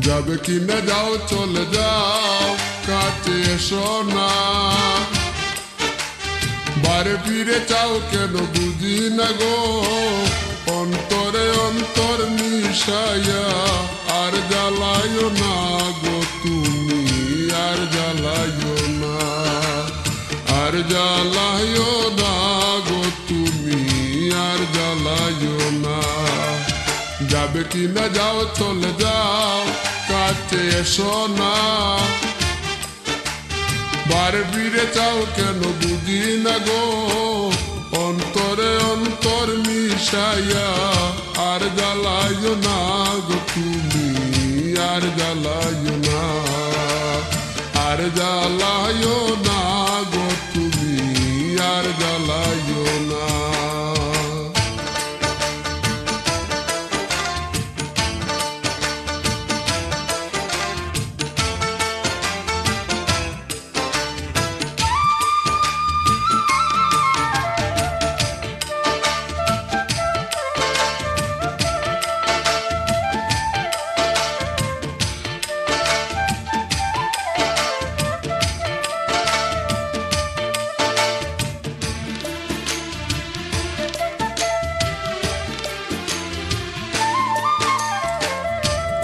যাবে কি না যাও চলে যাও কাছে এসো না বারে ফিরে চাও কেন বুঝি না গো অন্তরে অন্তর মিশাইয়া আর জ্বালায়ও না গো তুমি আর জ্বালায়ও না আর জ্বালায়ও না গো তুমি আর জ্বালায়ও না যাবে কি না যাও চলে যাও কাছে এসো না বারে ফিরে চাও কেন বুঝি না গো অন্তরে অন্তর মিশাইয়া আর জ্বালায়ও না গো তুমি আর জ্বালায়ও না আর জ্বালায়ও না গো তুমি আর জ্বালায়ও না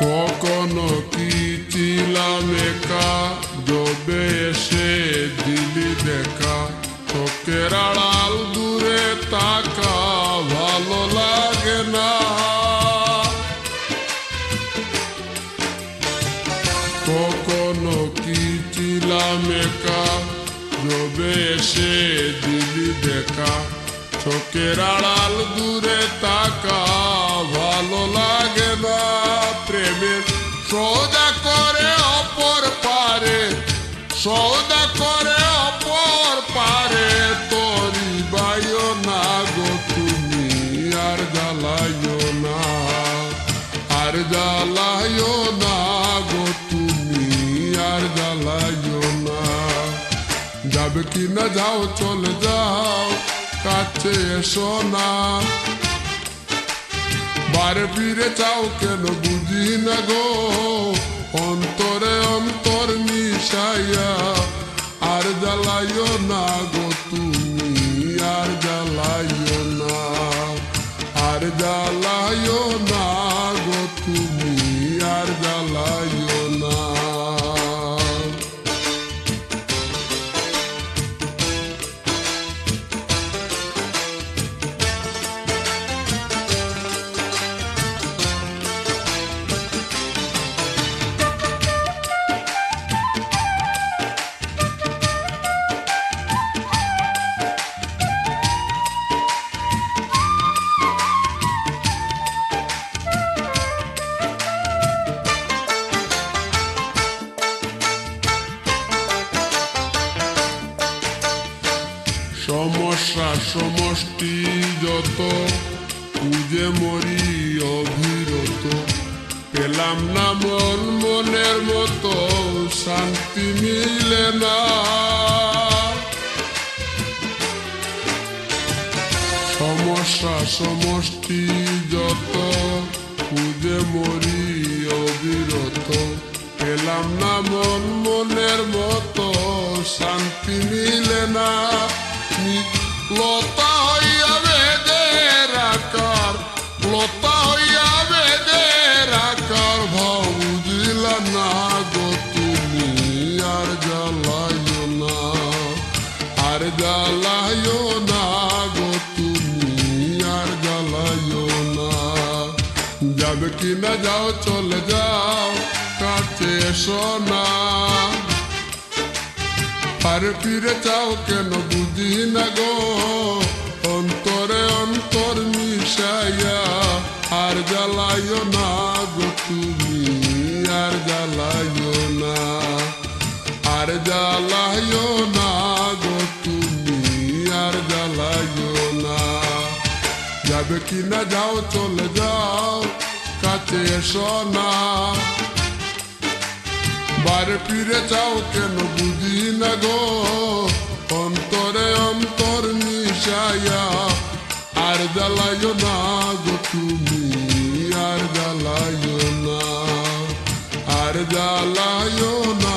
কখনো কি ছিলাম একা যবে এসে দিলি দেখা চোখের আড়াল দূরে তাকা ভালো লাগে না কখনো কি ছিলাম একা যবে এসে দিলি দেখা চোখের আড়াল দূরে তাকা ভালো লাগে না প্রেমের সৌদা করে অপর পারে সৌদা করে অপর পারে তোরি বাইও না গো তুমি আর জ্বালাইও না আর জ্বালাইও না গো তুমি আর জ্বালাইও না যাবে কি না যাও চলে যাও কাছে এসো না বারে ফিরে চাও কেন বুঝি না গো অন্তরে অন্তর মিশাইয়া আর জ্বালাইও না গো তুমি আর জ্বালাইও না আর জ্বালাইও না গো তুমি আর জ্বালাইও না সমস্যা সমষ্টি যত খুঁজে মরি অবিরত পেলাম না মন মনের মতো শান্তি মিলে না সমস্যা সমষ্টি যত খুঁজে মরি অবিরত পেলাম না মন মনের মতো শান্তি মিলে না লতা হইয়া বেদের আকার লতা হইয়া বেদের আকার ভাও বুঝিলা না গো তুমি আর জ্বালাইও না আর জ্বালাইও না গো তুমি আর জ্বালাইও না যাবে কি না যাও চলে যাও কাছে এসো না আর ফিরে চাও কেন বুঝি না গো অন্তরে অন্তর মিশাইয়া আর জ্বালাইও না গো তুমি আর জ্বালাইও না আর জ্বালাইও না গো তুমি আর জ্বালাইও না যাবে কি না যাও চলে যাও কাছে এসো না বারে ফিরে চাও কেন বুঝি না গো অন্তরে অন্তর মিশাইয়া আর জ্বালাইও না গো তুমি আর জ্বালাইও না আর জ্বালায়ও না